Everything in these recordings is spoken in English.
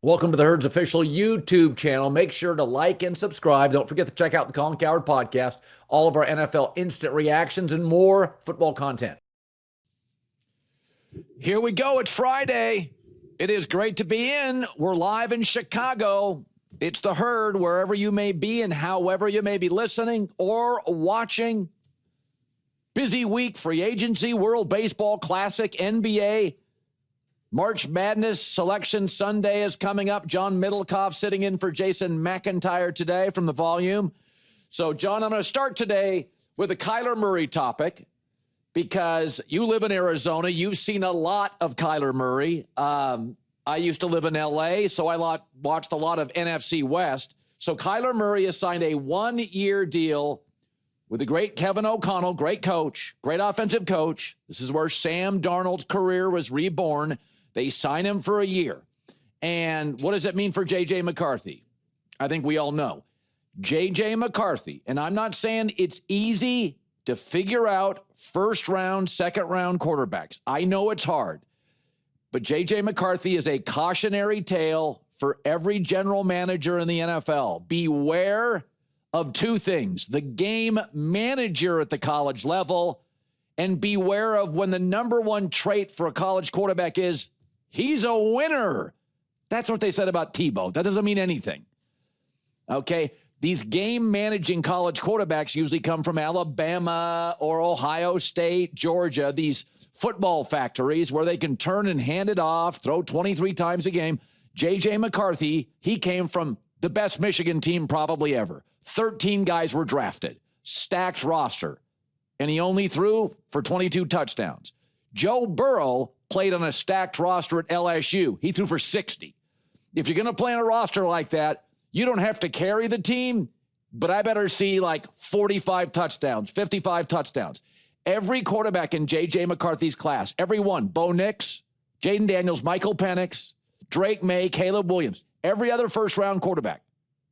Welcome to the Herd's official YouTube channel. Make sure to like and subscribe. Don't forget to check out the Colin Cowherd podcast, all of our NFL instant reactions, and more football content. Here we go. It's Friday. It is great to be in. We're live in Chicago. It's the Herd, wherever you may be and however you may be listening or watching. Busy week, free agency, World Baseball Classic, NBA. March Madness Selection Sunday is coming up. John Middlecoff sitting in for Jason McIntyre today from The Volume. So, John, I'm going to start today with a Kyler Murray topic because you live in Arizona. You've seen a lot of Kyler Murray. I used to live in L.A., so I watched a lot of NFC West. So Kyler Murray has signed a one-year deal with the great Kevin O'Connell, great coach, great offensive coach. This is where Sam Darnold's career was reborn. They sign him for a year. And what does it mean for J.J. McCarthy? I think we all know. J.J. McCarthy, and I'm not saying it's easy to figure out first-round, second-round quarterbacks. I know it's hard. But J.J. McCarthy is a cautionary tale for every general manager in the NFL. Beware of two things: the game manager at the college level, and beware of when the number one trait for a college quarterback is he's a winner. That's what they said about Tebow. That doesn't mean anything. Okay? These game-managing college quarterbacks usually come from Alabama or Ohio State, Georgia, these football factories where they can turn and hand it off, throw 23 times a game. J.J. McCarthy, he came from the best Michigan team probably ever. 13 guys were drafted, stacked roster, and he only threw for 22 touchdowns. Joe Burrow played on a stacked roster at LSU. He threw for 60. If you're going to play on a roster like that, you don't have to carry the team, but I better see like 45 touchdowns, 55 touchdowns. Every quarterback in J.J. McCarthy's class, every one, Bo Nix, Jaden Daniels, Michael Penix, Drake May, Caleb Williams, every other first-round quarterback,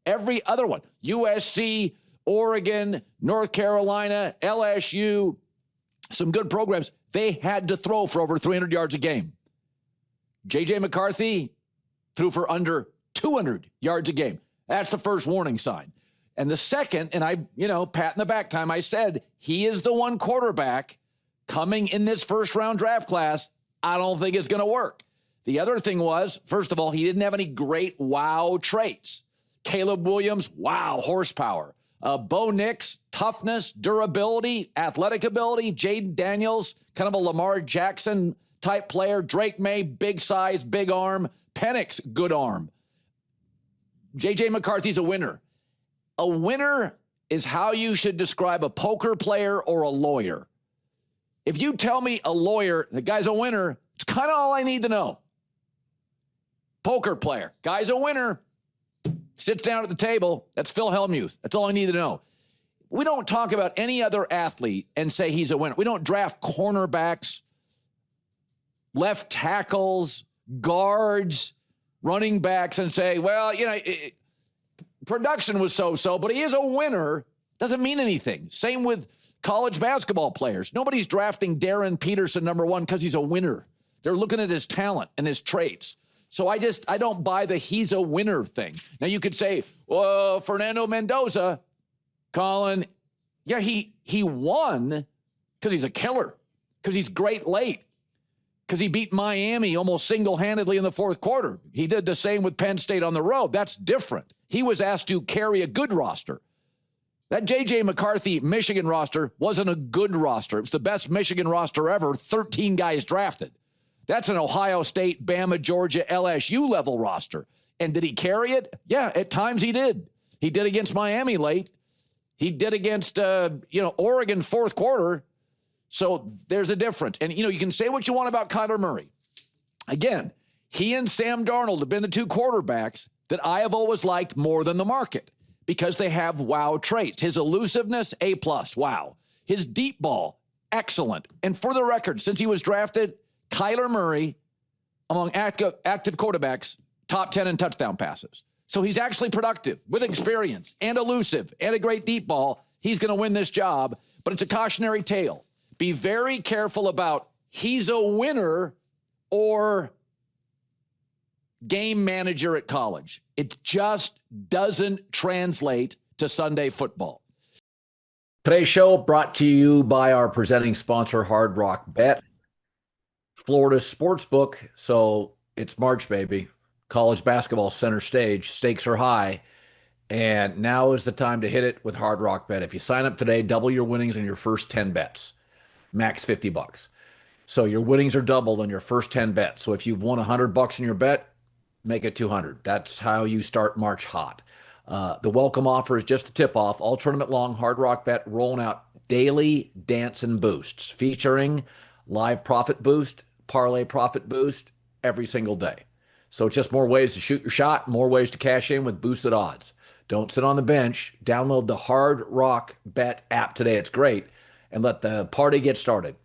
every other one, USC, Oregon, North Carolina, LSU, some good programs, they had to throw for over 300 yards a game. J.J. McCarthy threw for under 200 yards a game. That's the first warning sign. And the second, and I, pat in the back time, I said, he is the one quarterback coming in this first-round draft class. I don't think it's going to work. The other thing was, first of all, he didn't have any great wow traits. Caleb Williams, wow, horsepower. Bo Nix, toughness, durability, athletic ability. Jaden Daniels, kind of a Lamar Jackson type player. Drake May, big size, big arm. Penix, good arm. J.J. McCarthy's a winner. A winner is how you should describe a poker player or a lawyer. If you tell me a lawyer, the guy's a winner, it's kind of all I need to know. Poker player, guy's a winner, sits down at the table, that's Phil Hellmuth. That's all I need to know. We don't talk about any other athlete and say he's a winner. We don't draft cornerbacks, left tackles, guards, running backs and say, well, production was so-so, but he is a winner. Doesn't mean anything. Same with college basketball players. Nobody's drafting Darren Peterson number one because he's a winner. They're looking at his talent and his traits. So I don't buy the he's a winner thing. Now you could say, well, Fernando Mendoza, Colin, yeah, he won because he's a killer, because he's great late, because he beat Miami almost single-handedly in the fourth quarter. He did the same with Penn State on the road. That's different. He was asked to carry a good roster. That J.J. McCarthy Michigan roster wasn't a good roster. It was the best Michigan roster ever, 13 guys drafted. That's an Ohio State, Bama, Georgia, LSU level roster. And did he carry it? Yeah, at times he did. He did against Miami late. He did against, Oregon fourth quarter. So there's a difference. And, you can say what you want about Kyler Murray. Again, he and Sam Darnold have been the two quarterbacks that I have always liked more than the market because they have wow traits. His elusiveness, A+, wow. His deep ball, excellent. And for the record, since he was drafted, Kyler Murray, among active quarterbacks, top 10 in touchdown passes. So he's actually productive with experience and elusive and a great deep ball. He's going to win this job, but it's a cautionary tale. Be very careful about he's a winner or game manager at college. It just doesn't translate to Sunday football. Today's show brought to you by our presenting sponsor, Hard Rock Bet, Florida's sportsbook. So it's March, baby. College basketball center stage. Stakes are high. And now is the time to hit it with Hard Rock Bet. If you sign up today, double your winnings in your first 10 bets. Max $50. So your winnings are doubled on your first 10 bets. So if you've won $100 in your bet, make it 200. That's how you start March hot. The welcome offer is just a tip-off. All tournament long, Hard Rock Bet rolling out daily dance and boosts featuring live profit boost, parlay profit boost every single day. So it's just more ways to shoot your shot, more ways to cash in with boosted odds. Don't sit on the bench. Download the Hard Rock Bet app today. It's great. And let the party get started.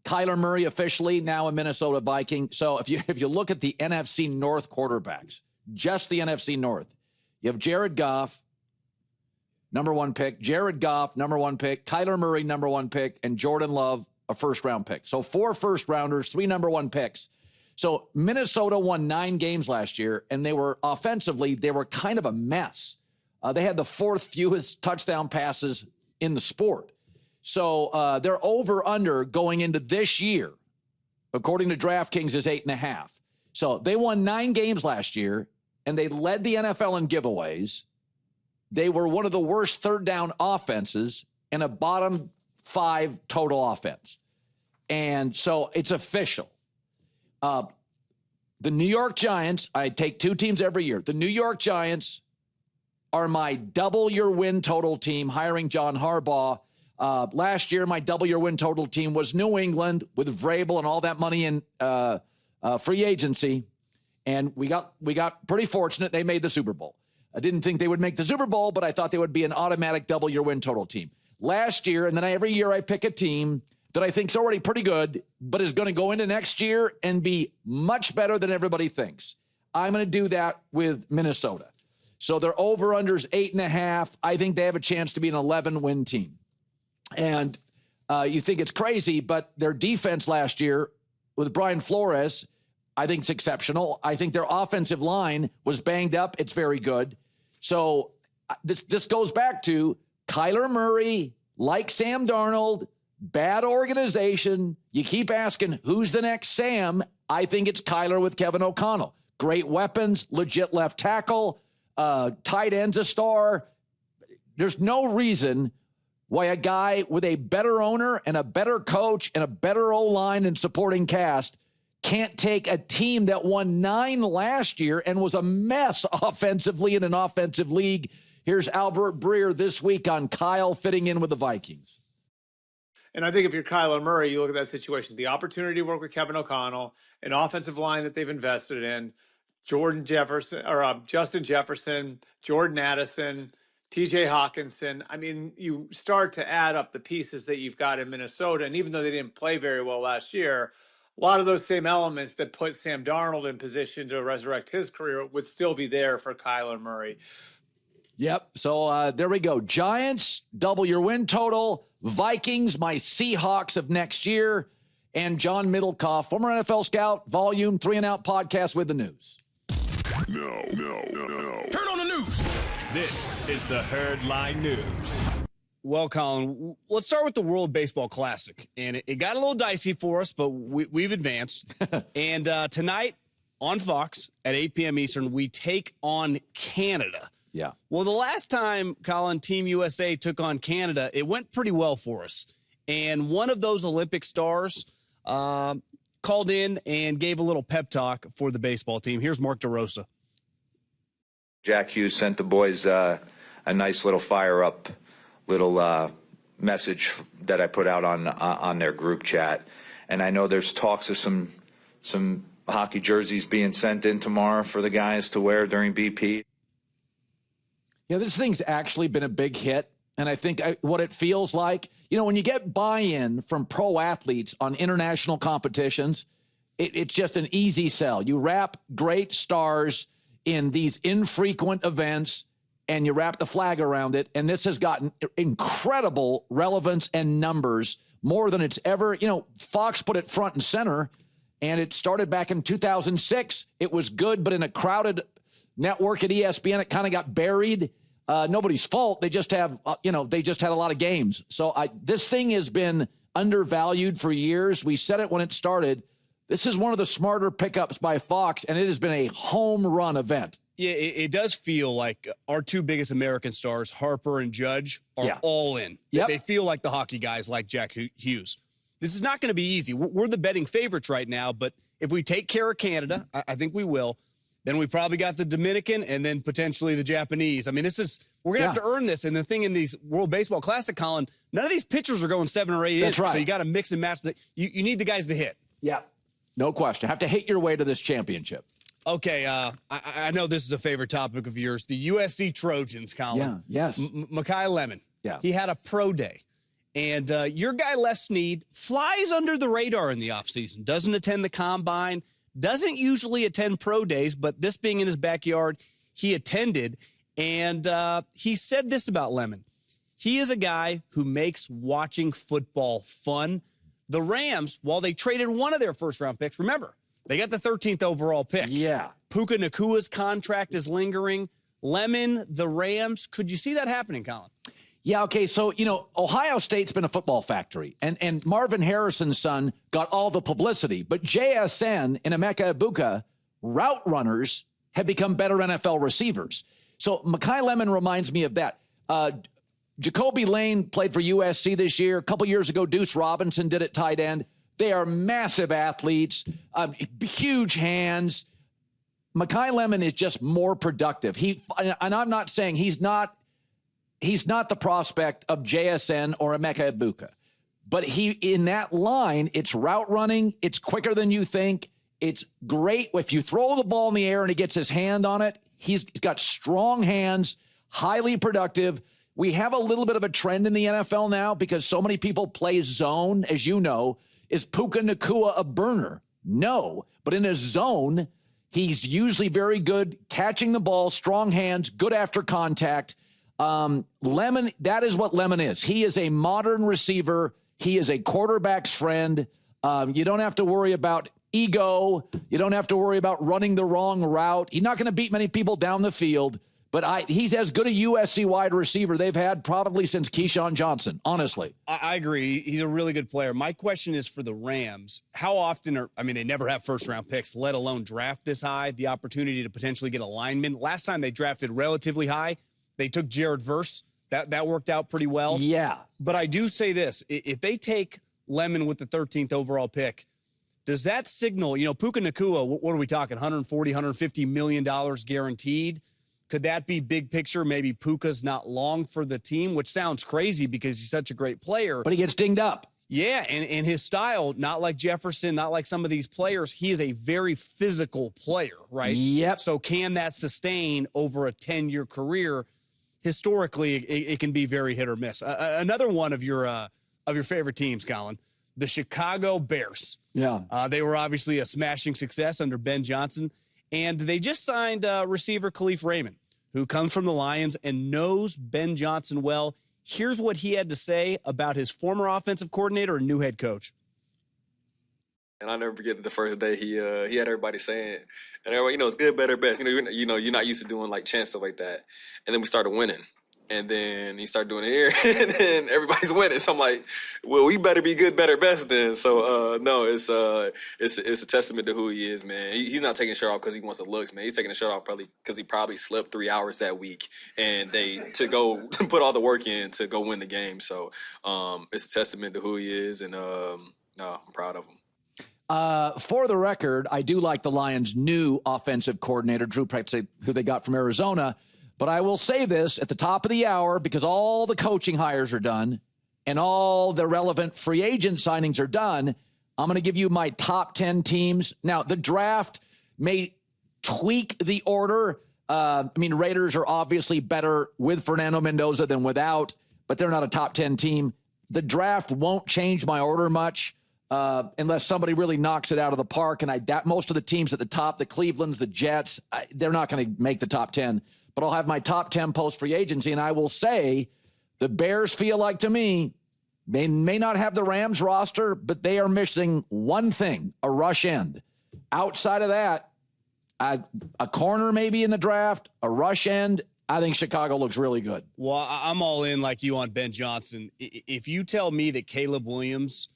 Kyler Murray officially now a Minnesota Viking. So if you look at the NFC North quarterbacks, just the NFC North, you have Jared Goff, number one pick, Jared Goff, number one pick, Kyler Murray, number one pick, and Jordan Love, a first-round pick. So 4 first-rounders, 3 number one picks. So Minnesota won 9 games last year, and they were offensively, they were kind of a mess. They had the 4th fewest touchdown passes in the sport. So their over-under going into this year, according to DraftKings, is 8.5. So they won 9 games last year, and they led the NFL in giveaways. They were one of the worst third-down offenses and a bottom 5 total offense. And so it's official. The New York Giants, I take 2 teams every year. The New York Giants are my double your win total team, hiring John Harbaugh. Last year, my double your win total team was New England with Vrabel and all that money in free agency. And we got pretty fortunate. They made the Super Bowl. I didn't think they would make the Super Bowl, but I thought they would be an automatic double your win total team. Last year, and then every year I pick a team that I think is already pretty good, but is going to go into next year and be much better than everybody thinks. I'm going to do that with Minnesota. So their over-under's 8.5. I think they have a chance to be an 11-win team. And you think it's crazy, but their defense last year with Brian Flores, I think it's exceptional. I think their offensive line was banged up. It's very good. So this goes back to Kyler Murray, like Sam Darnold, bad organization. You keep asking, who's the next Sam? I think it's Kyler with Kevin O'Connell. Great weapons, legit left tackle, tight end's a star. There's no reason why a guy with a better owner and a better coach and a better O-line and supporting cast can't take a team that won 9 last year and was a mess offensively in an offensive league. Here's Albert Breer this week on Kyle fitting in with the Vikings. And I think if you're Kyler Murray, you look at that situation, the opportunity to work with Kevin O'Connell, an offensive line that they've invested in, Justin Jefferson, Jordan Addison, TJ Hawkinson. I mean, you start to add up the pieces that you've got in Minnesota. And even though they didn't play very well last year, a lot of those same elements that put Sam Darnold in position to resurrect his career would still be there for Kyler Murray. Yep. So there we go. Giants, double your win total. Vikings, my Seahawks of next year. And John Middlecoff, former NFL scout, volume 3 and Out podcast with the news. No. Turn on the news. This is the Herdline News. Well, Colin, let's start with the World Baseball Classic. And it got a little dicey for us, but we've advanced. And tonight on Fox at 8 p.m. Eastern, we take on Canada. Yeah. Well, the last time, Colin, Team USA took on Canada, it went pretty well for us. And one of those Olympic stars called in and gave a little pep talk for the baseball team. Here's Mark DeRosa. Jack Hughes sent the boys a nice little fire-up little message that I put out on their group chat. And I know there's talks of some hockey jerseys being sent in tomorrow for the guys to wear during BP. Yeah, this thing's actually been a big hit. And I think what it feels like, when you get buy-in from pro athletes on international competitions, it's just an easy sell. You wrap great stars in these infrequent events, and you wrap the flag around it. And this has gotten incredible relevance and numbers, more than it's ever. Fox put it front and center, and it started back in 2006. It was good, but in a crowded network at ESPN, it kind of got buried. Nobody's fault. They just have, they just had a lot of games. So this thing has been undervalued for years. We said it when it started. This is one of the smarter pickups by Fox, and it has been a home run event. Yeah, it does feel like our two biggest American stars, Harper and Judge, are all in. Yep. They feel like the hockey guys like Jack Hughes. This is not going to be easy. We're the betting favorites right now, but if we take care of Canada, I think we will, then we probably got the Dominican and then potentially the Japanese. I mean, we're going to have to earn this. And the thing in these World Baseball Classic, Colin, none of these pitchers are going 7 or 8 innings. Right. So you got to mix and match. You need the guys to hit. Yeah, no question. Have to hit your way to this championship. Okay, I know this is a favorite topic of yours. The USC Trojans, Colin. Yeah, yes. Mekhi Lemon. Yeah. He had a pro day. And your guy, Les Snead, flies under the radar in the offseason. Doesn't attend the combine. Doesn't usually attend pro days, but this being in his backyard, he attended. And he said this about Lemon. He is a guy who makes watching football fun. The Rams, while they traded one of their first-round picks, remember, they got the 13th overall pick. Yeah. Puka Nakua's contract is lingering. Lemon, the Rams. Could you see that happening, Colin? Yeah, okay, so, Ohio State's been a football factory, and Marvin Harrison's son got all the publicity. But JSN and Emeka Egbuka, route runners, have become better NFL receivers. So Mekhi Lemon reminds me of that. Jacoby Lane played for USC this year. A couple years ago, Deuce Robinson did at tight end. They are massive athletes, huge hands. Mekhi Lemon is just more productive. And I'm not saying he's not the prospect of JSN or Emeka Egbuka, but in that line, it's route running. It's quicker than you think. It's great. If you throw the ball in the air and he gets his hand on it, he's got strong hands, highly productive. We have a little bit of a trend in the NFL now because so many people play zone, as you know. Is Puka Nacua a burner? No. But in a zone, he's usually very good catching the ball, strong hands, good after contact. Lemon, that is what Lemon is. He is a modern receiver. He is a quarterback's friend. You don't have to worry about ego. You don't have to worry about running the wrong route. He's not going to beat many people down the field. But he's as good a USC wide receiver they've had probably since Keyshawn Johnson, honestly. I agree. He's a really good player. My question is for the Rams. How often they never have first-round picks, let alone draft this high, the opportunity to potentially get a lineman. Last time they drafted relatively high, they took Jared Verse. That worked out pretty well. Yeah. But I do say this. If they take Lemon with the 13th overall pick, does that signal, Puka Nacua, what are we talking, $140, $150 million guaranteed? Could that be big picture? Maybe Puka's not long for the team, which sounds crazy because he's such a great player. But he gets dinged up. Yeah, and his style, not like Jefferson, not like some of these players, he is a very physical player, right? Yep. So can that sustain over a 10-year career? Historically, it can be very hit or miss. Another one of your favorite teams, Colin, the Chicago Bears. Yeah. They were obviously a smashing success under Ben Johnson. And they just signed receiver Khalif Raymond, who comes from the Lions and knows Ben Johnson well. Here's what he had to say about his former offensive coordinator and new head coach. And I'll never forget the first day he had everybody saying, and everybody, it's good, better, best. You're not used to doing like chant stuff like that. And then we started winning. And then he started doing it here, and then everybody's winning. So I'm like, well, we better be good, better, best then. So, no, it's a testament to who he is, man. He's not taking a shirt off because he wants the looks, man. He's taking a shirt off probably because he probably slept 3 hours that week, and to go put all the work in to go win the game. So it's a testament to who he is, and I'm proud of him. For the record, I do like the Lions' new offensive coordinator, Drew Prepsey, who they got from Arizona. But I will say this at the top of the hour, because all the coaching hires are done and all the relevant free agent signings are done, I'm going to give you my top 10 teams. Now, the draft may tweak the order. Raiders are obviously better with Fernando Mendoza than without, but they're not a top 10 team. The draft won't change my order much unless somebody really knocks it out of the park. And most of the teams at the top, the Clevelands, the Jets, they're not going to make the top 10. But I'll have my top 10 post-free agency, and I will say the Bears feel like, to me, They may not have the Rams roster, but they are missing one thing, a rush end. Outside of that, a corner maybe in the draft, a rush end. I think Chicago looks really good. Well, I'm all in like you on Ben Johnson. If you tell me that Caleb Williams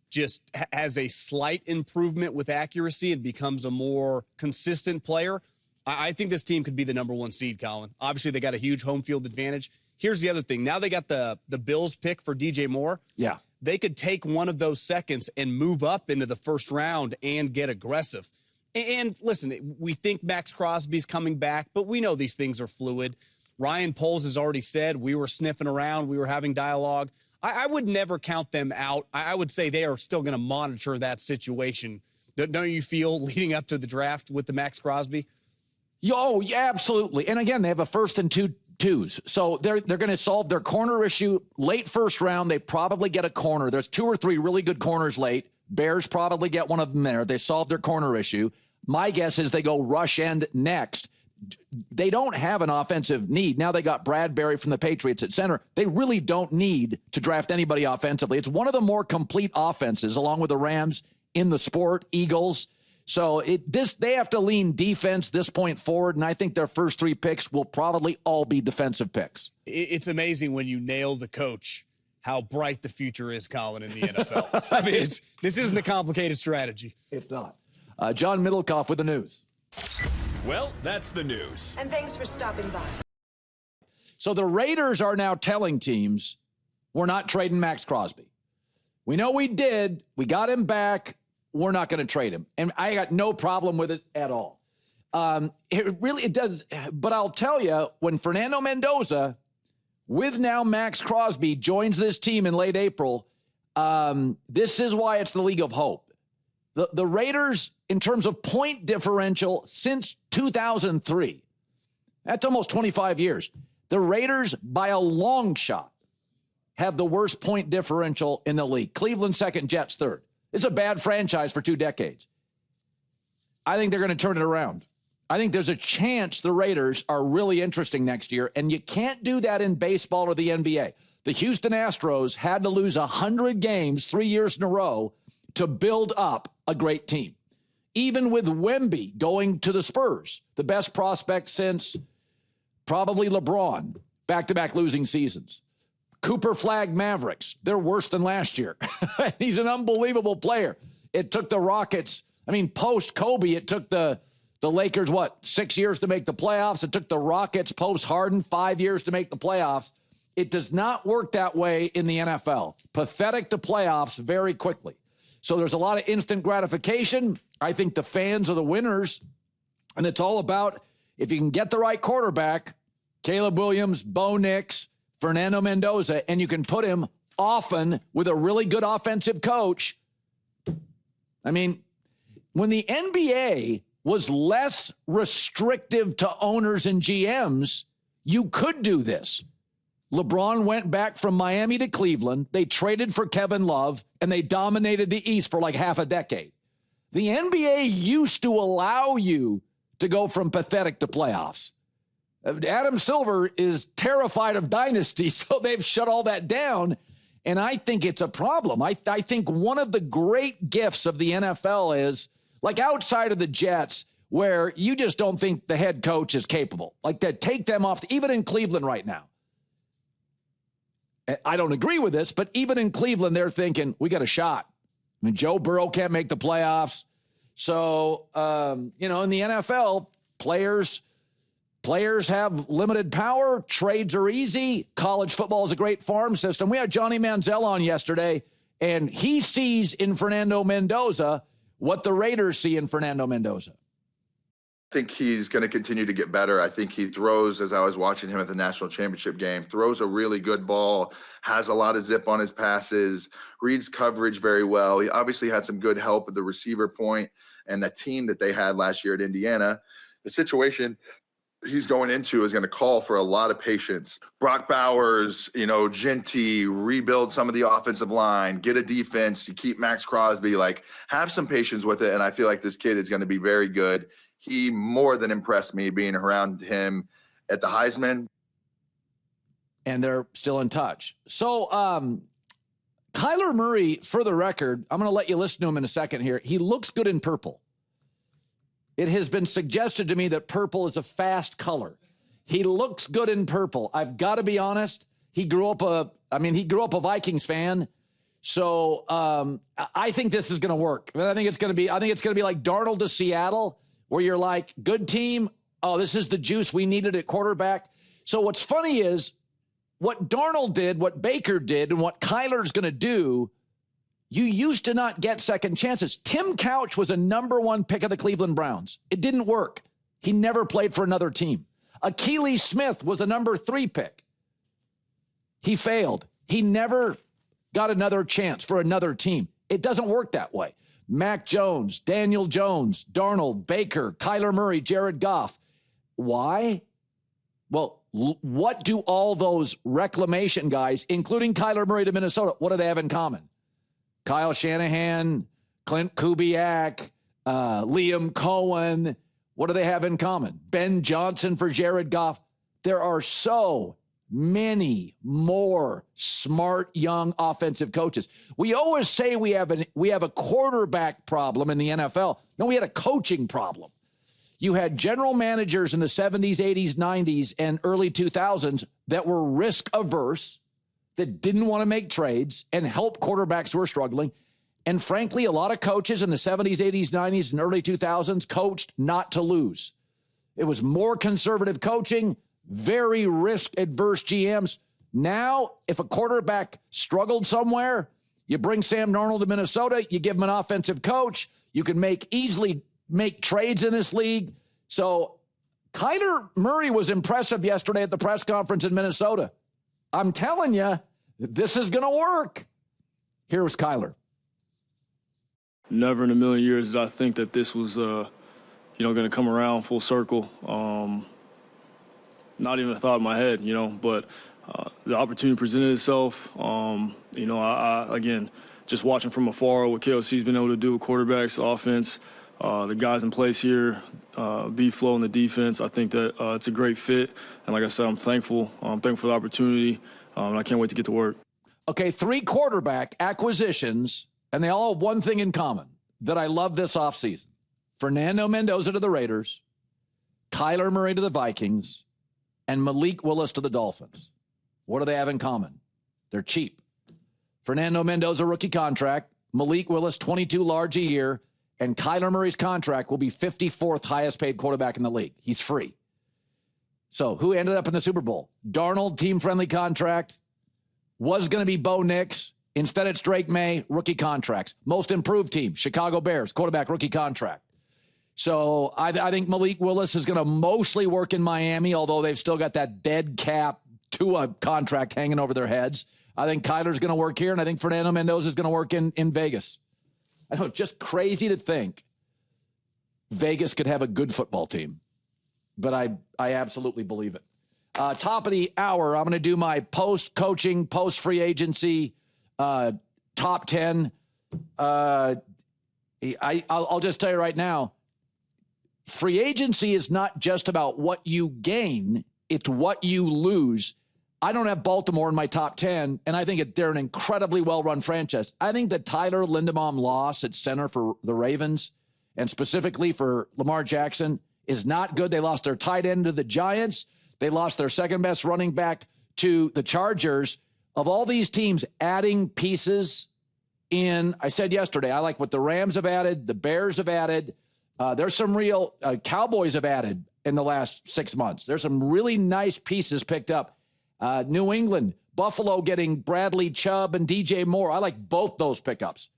just has a slight improvement with accuracy and becomes a more consistent player, I think this team could be the number 1 seed, Colin. Obviously, they got a huge home field advantage. Here's the other thing. Now they got the Bills pick for DJ Moore. Yeah. They could take one of those seconds and move up into the first round and get aggressive. And listen, we think Maxx Crosby's coming back, but we know these things are fluid. Ryan Poles has already said we were sniffing around, we were having dialogue. I would never count them out. I would say they are still going to monitor that situation. Don't you feel leading up to the draft with the Maxx Crosby? Oh, yeah, absolutely. And again, they have a first and twos. So they're going to solve their corner issue late first round. They probably get a corner. There's 2 or 3 really good corners late. Bears probably get one of them there. They solve their corner issue. My guess is they go rush end next. They don't have an offensive need. Now they got Bradbury from the Patriots at center. They really don't need to draft anybody offensively. It's one of the more complete offenses, along with the Rams in the sport, Eagles. So they have to lean defense this point forward, and I think their first 3 picks will probably all be defensive picks. It's amazing when you nail the coach how bright the future is, Colin, in the NFL. I mean, this isn't a complicated strategy. It's not. John Middlecoff with the news. Well, that's the news. And thanks for stopping by. So the Raiders are now telling teams, we're not trading Maxx Crosby. We know we did. We got him back. We're not going to trade him. And I got no problem with it at all. It does. But I'll tell you, when Fernando Mendoza, with now Maxx Crosby, joins this team in late April, this is why it's the League of Hope. The Raiders, in terms of point differential since 2003, that's almost 25 years. The Raiders, by a long shot, have the worst point differential in the league. Cleveland second, Jets third. It's a bad franchise for 2 decades. I think they're going to turn it around. I think there's a chance the Raiders are really interesting next year, and you can't do that in baseball or the NBA. The Houston Astros had to lose 100 games 3 years in a row to build up a great team. Even with Wemby going to the Spurs, the best prospect since probably LeBron, back-to-back losing seasons. Cooper Flag Mavericks, they're worse than last year. He's an unbelievable player. It took the Rockets, post-Kobe, it took the Lakers, 6 years to make the playoffs? It took the Rockets post-Harden 5 years to make the playoffs. It does not work that way in the NFL. Pathetic to playoffs very quickly. So there's a lot of instant gratification. I think the fans are the winners. And it's all about, if you can get the right quarterback, Caleb Williams, Bo Nix, Fernando Mendoza, and you can put him often with a really good offensive coach. When the NBA was less restrictive to owners and GMs, you could do this. LeBron went back from Miami to Cleveland. They traded for Kevin Love, and they dominated the East for like half a decade. The NBA used to allow you to go from pathetic to playoffs. Adam Silver is terrified of dynasty, so they've shut all that down, and I think it's a problem. I think one of the great gifts of the NFL is, like outside of the Jets, where you just don't think the head coach is capable. Like to take them off, even in Cleveland right now. I don't agree with this, but even in Cleveland, they're thinking, we got a shot. Joe Burrow can't make the playoffs. So, in the NFL, players have limited power. Trades are easy. College football is a great farm system. We had Johnny Manziel on yesterday, and he sees in Fernando Mendoza what the Raiders see in Fernando Mendoza. I think he's going to continue to get better. I think he throws, as I was watching him at the national championship game, throws a really good ball, has a lot of zip on his passes, reads coverage very well. He obviously had some good help at the receiver point and the team that they had last year at Indiana. The situation he's going into is going to call for a lot of patience. Brock Bowers, Genty, rebuild some of the offensive line, get a defense, you keep Maxx Crosby, have some patience with it. And I feel like this kid is going to be very good. He more than impressed me being around him at the Heisman. And they're still in touch. So, Kyler Murray, for the record, I'm going to let you listen to him in a second here. He looks good in purple. It has been suggested to me that purple is a fast color. He looks good in purple. I've got to be honest. He grew up a Vikings fan. So I think this is going to work. I think it's going to be like Darnold to Seattle, where you're like, good team. Oh, this is the juice we needed at quarterback. So what's funny is what Darnold did, what Baker did, and what Kyler's going to do. You used to not get second chances. Tim Couch was a number 1 pick of the Cleveland Browns. It didn't work. He never played for another team. Akili Smith was a number 3 pick. He failed. He never got another chance for another team. It doesn't work that way. Mac Jones, Daniel Jones, Darnold, Baker, Kyler Murray, Jared Goff. Why? Well, what do all those reclamation guys, including Kyler Murray to Minnesota, what do they have in common? Kyle Shanahan, Clint Kubiak, Liam Cohen. What do they have in common? Ben Johnson for Jared Goff. There are so many more smart young offensive coaches. We always say we have a quarterback problem in the NFL. No, we had a coaching problem. You had general managers in the 70s, 80s, 90s, and early 2000s that were risk averse, that didn't want to make trades and help quarterbacks who were struggling. And frankly, a lot of coaches in the 70s, 80s, 90s, and early 2000s coached not to lose. It was more conservative coaching, very risk-adverse GMs. Now, if a quarterback struggled somewhere, you bring Sam Darnold to Minnesota, you give him an offensive coach, you can easily make trades in this league. So Kyler Murray was impressive yesterday at the press conference in Minnesota. I'm telling you, this is going to work. Here was Kyler. Never in a million years did I think that this was, going to come around full circle. Not even a thought in my head, but the opportunity presented itself. I again, just watching from afar what KOC's been able to do with quarterbacks, offense, the guys in place here, B-Flow and the defense. I think that it's a great fit. And like I said, I'm thankful. I'm thankful for the opportunity. And I can't wait to get to work. Okay, 3 quarterback acquisitions, and they all have one thing in common that I love this offseason. Fernando Mendoza to the Raiders, Kyler Murray to the Vikings, and Malik Willis to the Dolphins. What do they have in common? They're cheap. Fernando Mendoza, rookie contract. Malik Willis, $22 large a year. And Kyler Murray's contract will be 54th highest paid quarterback in the league. He's free. So who ended up in the Super Bowl? Darnold, team-friendly contract. Was going to be Bo Nix. Instead, it's Drake May, rookie contracts. Most improved team, Chicago Bears, quarterback, rookie contract. So I think Malik Willis is going to mostly work in Miami, although they've still got that dead cap Tua contract hanging over their heads. I think Kyler's going to work here, and I think Fernando Mendoza is going to work in Vegas. I know, it's just crazy to think Vegas could have a good football team, but I absolutely believe it. Top of the hour, I'm going to do my post-coaching, post-free agency top 10. I'll just tell you right now, free agency is not just about what you gain, it's what you lose. I don't have Baltimore in my top 10, and I think they're an incredibly well-run franchise. I think the Tyler Linderbaum loss at center for the Ravens, and specifically for Lamar Jackson, is not good. They lost their tight end to the Giants. They lost their second-best running back to the Chargers. Of all these teams adding pieces in, I said yesterday, I like what the Rams have added, the Bears have added. There's some real Cowboys have added in the last 6 months. There's some really nice pieces picked up. New England, Buffalo getting Bradley Chubb and DJ Moore. I like both those pickups.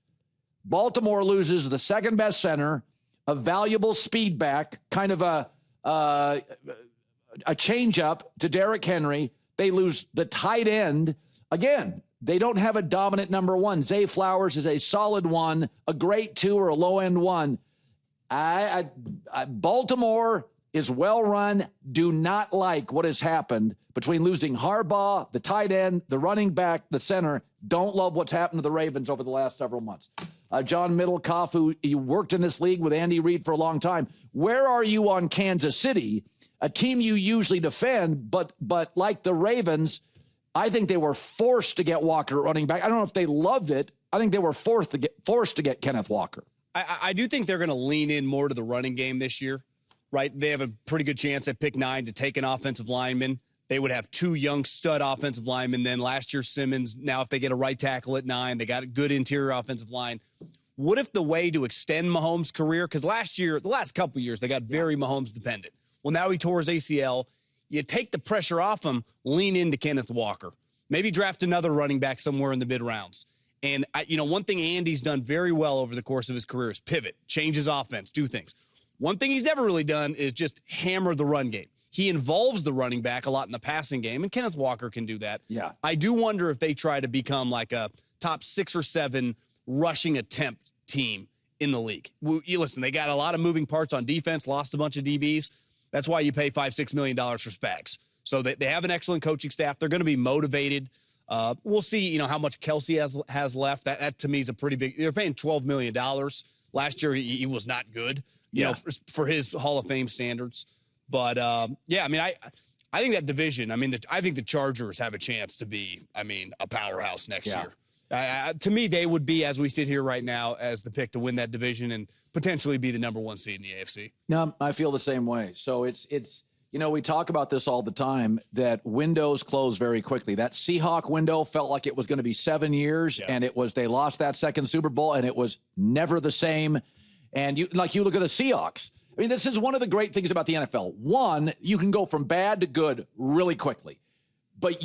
Baltimore loses the second-best center, a valuable speed back, kind of a change-up to Derrick Henry. They lose the tight end. Again, they don't have a dominant number one. Zay Flowers is a solid one, a great 2 or a low-end 1. Baltimore is well run. Do not like what has happened between losing Harbaugh, the tight end, the running back, the center. Don't love what's happened to the Ravens over the last several months. John Middlecoff, who worked in this league with Andy Reid for a long time. Where are you on Kansas City, a team you usually defend, but like the Ravens, I think they were forced to get Walker at running back. I don't know if they loved it. I think they were forced to get Kenneth Walker. I do think they're going to lean in more to the running game this year, right? They have a pretty good chance at pick 9 to take an offensive lineman. They would have 2 young stud offensive linemen. Then last year, Simmons. Now, if they get a right tackle at 9, they got a good interior offensive line. What if the way to extend Mahomes' career, because the last couple years, they got very Mahomes dependent. Well, now he tore his ACL. You take the pressure off him, lean into Kenneth Walker. Maybe draft another running back somewhere in the mid-rounds. And, one thing Andy's done very well over the course of his career is pivot, change his offense, do things. One thing he's never really done is just hammer the run game. He involves the running back a lot in the passing game, and Kenneth Walker can do that. Yeah. I do wonder if they try to become like a top 6 or 7 rushing attempt team in the league. Listen, they got a lot of moving parts on defense, lost a bunch of DBs. That's why you pay $5-6 million for Spags. So they have an excellent coaching staff. They're going to be motivated. We'll see, how much Kelsey has left. That to me is a pretty big. They're paying $12 million. Last year he was not good, for his Hall of Fame standards. But I think that division. I think the Chargers have a chance to be, a powerhouse next year. To me, they would be, as we sit here right now, as the pick to win that division and potentially be the number 1 seed in the AFC. No, I feel the same way. So it's we talk about this all the time, that windows close very quickly. That Seahawk window felt like it was going to be 7 years, and they lost that second Super Bowl, and it was never the same. And you look at the Seahawks. This is one of the great things about the NFL. One, you can go from bad to good really quickly. But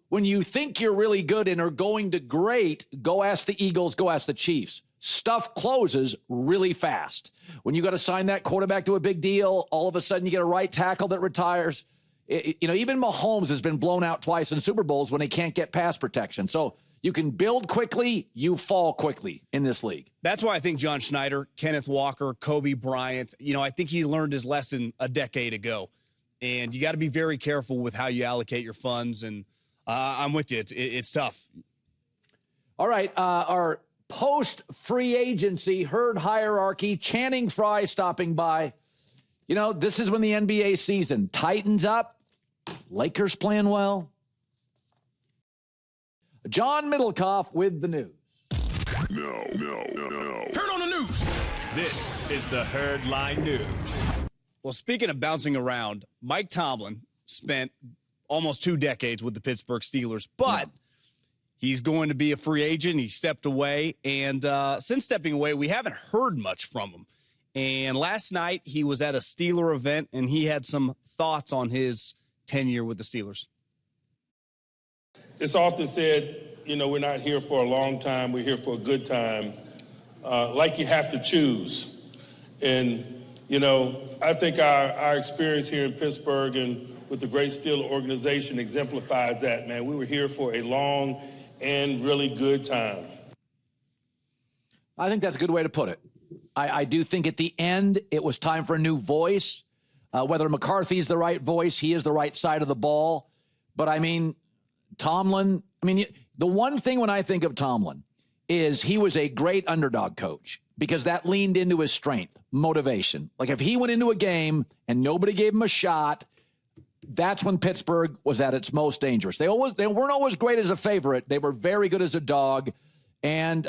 when you think you're really good and are going to great, go ask the Eagles, go ask the Chiefs. Stuff closes really fast. When you got to sign that quarterback to a big deal, all of a sudden you get a right tackle that retires. Even Mahomes has been blown out twice in Super Bowls when he can't get pass protection. So you can build quickly, you fall quickly in this league. That's why I think John Schneider, Kenneth Walker, Kobe Bryant, I think he learned his lesson a decade ago. And you got to be very careful with how you allocate your funds. And I'm with you. It's tough. All right. Our post-free agency herd hierarchy, Channing Frye stopping by. This is when the NBA season tightens up. Lakers playing well. John Middlecoff with the news. No. Turn on the news. This is the Herd Line News. Well, speaking of bouncing around, Mike Tomlin spent almost 2 decades with the Pittsburgh Steelers, but he's going to be a free agent. He stepped away, and since stepping away, we haven't heard much from him. And last night, he was at a Steeler event, and he had some thoughts on his tenure with the Steelers. It's often said, we're not here for a long time. We're here for a good time. Like you have to choose. And I think our experience here in Pittsburgh and with the great Steeler organization exemplifies that, man. We were here for a long and really good time. I think that's a good way to put it. I do think at the end it was time for a new voice. Whether McCarthy's the right voice, he is the right side of the ball. But, Tomlin, the one thing when I think of Tomlin is he was a great underdog coach because that leaned into his strength, motivation. Like if he went into a game and nobody gave him a shot, that's when Pittsburgh was at its most dangerous. They weren't always great as a favorite. They were very good as a dog. And,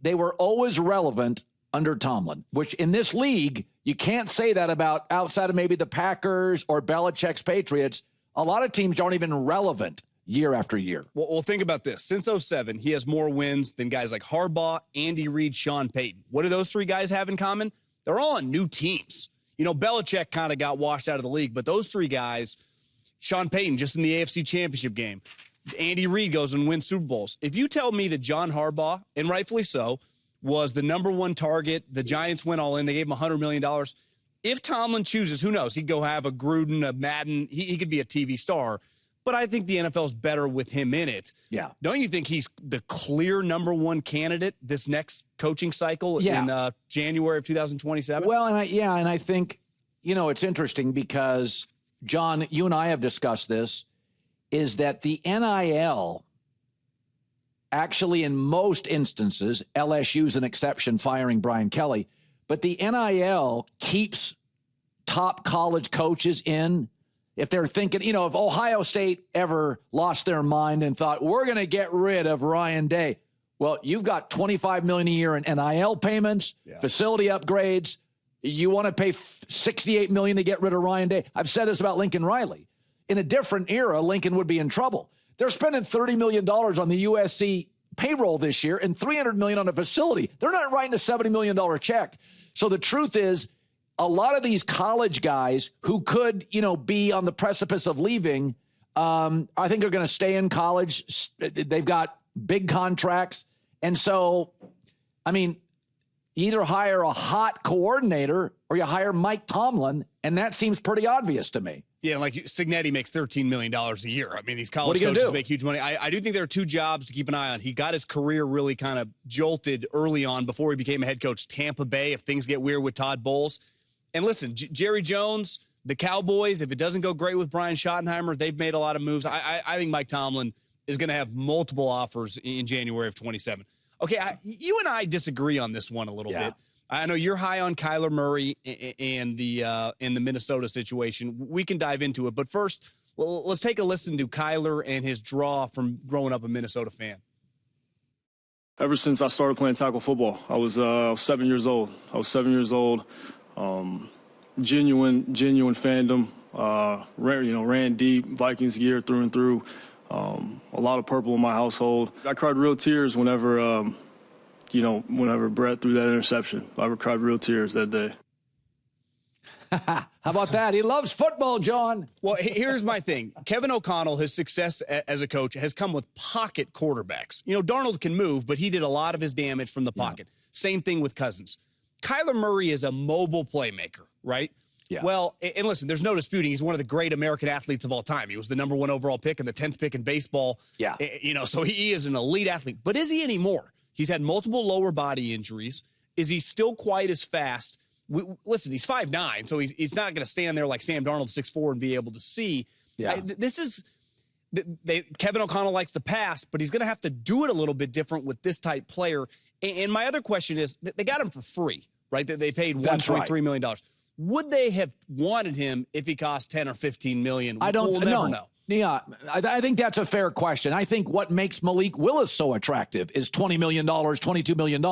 they were always relevant under Tomlin, which in this league, you can't say that about outside of maybe the Packers or Belichick's Patriots. A lot of teams aren't even relevant year after year. Well, think about this. Since 2007, he has more wins than guys like Harbaugh, Andy Reid, Sean Payton. What do those 3 guys have in common? They're all on new teams. Belichick kind of got washed out of the league, but those 3 guys, Sean Payton just in the AFC Championship game, Andy Reid goes and wins Super Bowls. If you tell me that John Harbaugh, and rightfully so, was the number 1 target, the Giants went all in, they gave him $100 million. If Tomlin chooses, who knows? He'd go have a Gruden, a Madden. He could be a TV star. But I think the NFL's better with him in it. Yeah. Don't you think he's the clear number 1 candidate this next coaching cycle in January of 2027? Well, and I think, it's interesting because, John, you and I have discussed this, is that the NIL actually in most instances, LSU's an exception firing Brian Kelly, but the NIL keeps top college coaches in If they're thinking, if Ohio State ever lost their mind and thought, we're going to get rid of Ryan Day. Well, you've got $25 million a year in NIL payments, facility upgrades. You want to pay $68 million to get rid of Ryan Day. I've said this about Lincoln Riley. In a different era, Lincoln would be in trouble. They're spending $30 million on the USC payroll this year and $300 million on a facility. They're not writing a $70 million check. So the truth is, a lot of these college guys who could, be on the precipice of leaving, I think are going to stay in college. They've got big contracts. And so, you either hire a hot coordinator or you hire Mike Tomlin, and that seems pretty obvious to me. Yeah, like Cignetti makes $13 million a year. These college coaches make huge money. I do think there are two jobs to keep an eye on. He got his career really kind of jolted early on before he became a head coach. Tampa Bay, if things get weird with Todd Bowles. And listen, Jerry Jones, the Cowboys, if it doesn't go great with Brian Schottenheimer, they've made a lot of moves. I think Mike Tomlin is going to have multiple offers in January of 27. Okay, you and I disagree on this one a little bit. I know you're high on Kyler Murray and the Minnesota situation. We can dive into it. But first, let's take a listen to Kyler and his draw from growing up a Minnesota fan. Ever since I started playing tackle football, I was 7 years old. Genuine fandom. Ran deep, Vikings gear through and through. A lot of purple in my household. I cried real tears whenever Brett threw that interception. I cried real tears that day. How about that? He loves football, John. Well, here's my thing. Kevin O'Connell, his success as a coach has come with pocket quarterbacks. Darnold can move, but he did a lot of his damage from the pocket. Same thing with Cousins. Kyler Murray is a mobile playmaker, right? Yeah. Well, and listen, there's no disputing he's one of the great American athletes of all time. He was the number 1 overall pick and the 10th pick in baseball. Yeah. So he is an elite athlete. But is he anymore? He's had multiple lower body injuries. Is he still quite as fast? Listen, he's 5'9", so he's not going to stand there like Sam Darnold 6'4" and be able to see. Yeah. Kevin O'Connell likes to pass, but he's going to have to do it a little bit different with this type player. And my other question is, they got him for free, right? They paid $1.3 million. Would they have wanted him if he cost $10 or $15 million? We'll never know. Yeah, I think that's a fair question. I think what makes Malik Willis so attractive is $20 million, $22 million.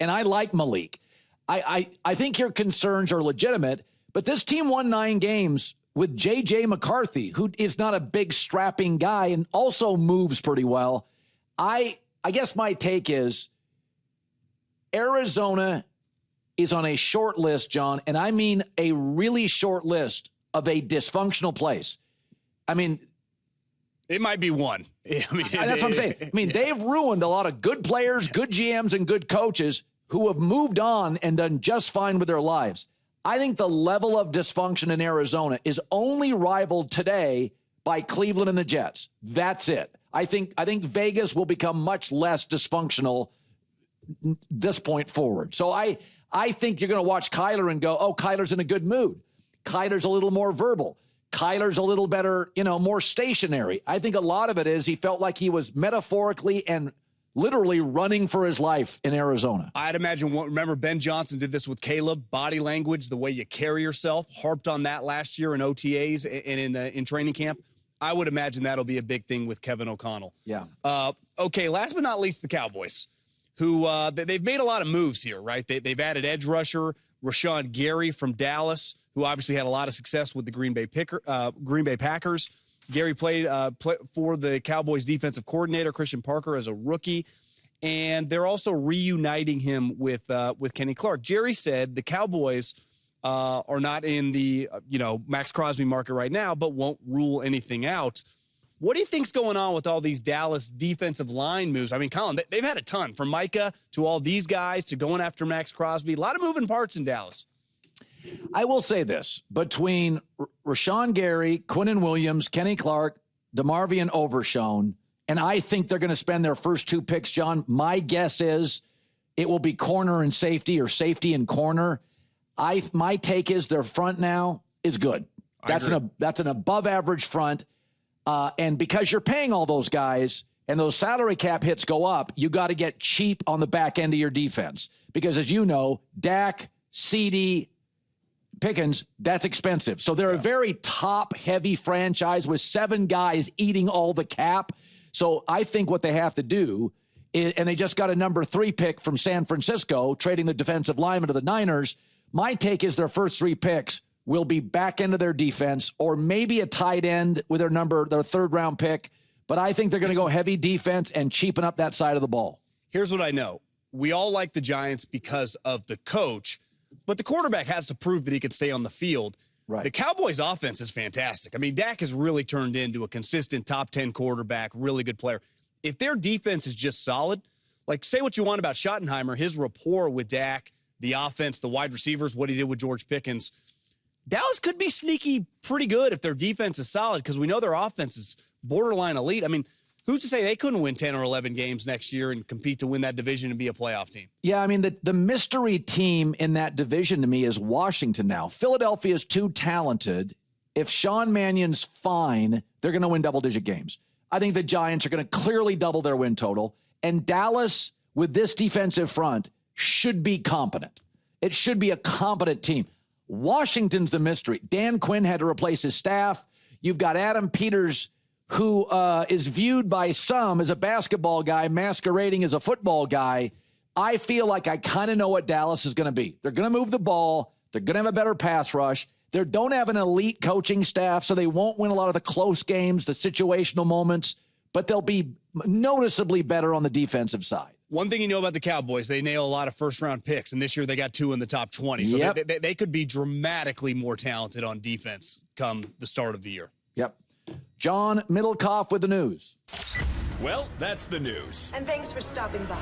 And I like Malik. I think your concerns are legitimate, but this team won 9 games with J.J. McCarthy, who is not a big strapping guy and also moves pretty well. I guess my take is Arizona is on a short list, John, and I mean a really short list of a dysfunctional place. It might be one. That's what I'm saying. They've ruined a lot of good players, good GMs, and good coaches who have moved on and done just fine with their lives. I think the level of dysfunction in Arizona is only rivaled today by Cleveland and the Jets. That's it. I think Vegas will become much less dysfunctional this point forward. So I think you're going to watch Kyler and go, oh, Kyler's in a good mood. Kyler's a little more verbal. Kyler's a little better, more stationary. I think a lot of it is he felt like he was metaphorically and literally running for his life in Arizona. I'd imagine, remember Ben Johnson did this with Caleb, body language, the way you carry yourself, harped on that last year in OTAs and in training camp. I would imagine that'll be a big thing with Kevin O'Connell. Yeah. Okay, last but not least, the Cowboys, who they've made a lot of moves here, right? They've added edge rusher Rashawn Gary from Dallas, who obviously had a lot of success with the Green Bay Packers. Gary played for the Cowboys defensive coordinator, Christian Parker, as a rookie. And they're also reuniting him with Kenny Clark. Jerry said the Cowboys are not in the Maxx Crosby market right now, but won't rule anything out. What do you think's going on with all these Dallas defensive line moves? Colin, they've had a ton, from Micah to all these guys to going after Maxx Crosby. A lot of moving parts in Dallas. I will say this. Between Rashawn Gary, Quinnen Williams, Kenny Clark, DeMarvion Overshown, and I think they're going to spend their first 2 picks, John. My guess is it will be corner and safety or safety and corner. My take is their front now is good. That's an above average front. And because you're paying all those guys and those salary cap hits go up, you got to get cheap on the back end of your defense. Because as you know, Dak, CD, Pickens, that's expensive. So they're a very top-heavy franchise with 7 guys eating all the cap. So I think what they have to do is, and they just got a number 3 pick from San Francisco, trading the defensive lineman to the Niners. My take is their first 3 picks will be back into their defense, or maybe a tight end with their 3rd-round pick. But I think they're going to go heavy defense and cheapen up that side of the ball. Here's what I know. We all like the Giants because of the coach, but the quarterback has to prove that he can stay on the field. Right. The Cowboys' offense is fantastic. I mean, Dak has really turned into a consistent top 10 quarterback, really good player. If their defense is just solid, like say what you want about Schottenheimer, his rapport with Dak, the offense, the wide receivers, what he did with George Pickens, Dallas could be sneaky pretty good if their defense is solid, because we know their offense is borderline elite. I mean, who's to say they couldn't win 10 or 11 games next year and compete to win that division and be a playoff team? Yeah, I mean, the mystery team in that division to me is Washington now. Philadelphia is too talented. If Sean Mannion's fine, they're going to win double-digit games. I think the Giants are going to clearly double their win total. And Dallas, with this defensive front, should be competent. It should be a competent team. Washington's the mystery. Dan Quinn had to replace his staff. You've got Adam Peters, who is viewed by some as a basketball guy masquerading as a football guy. I feel like I kind of know what Dallas is going to be. They're going to move the ball. They're going to have a better pass rush. They don't have an elite coaching staff, so they won't win a lot of the close games, the situational moments, but they'll be noticeably better on the defensive side. One thing you know about the Cowboys, they nail a lot of first-round picks, and this year they got 2 in the top 20. So they could be dramatically more talented on defense come the start of the year. Yep. John Middlecoff with the news. Well, that's the news. And thanks for stopping by.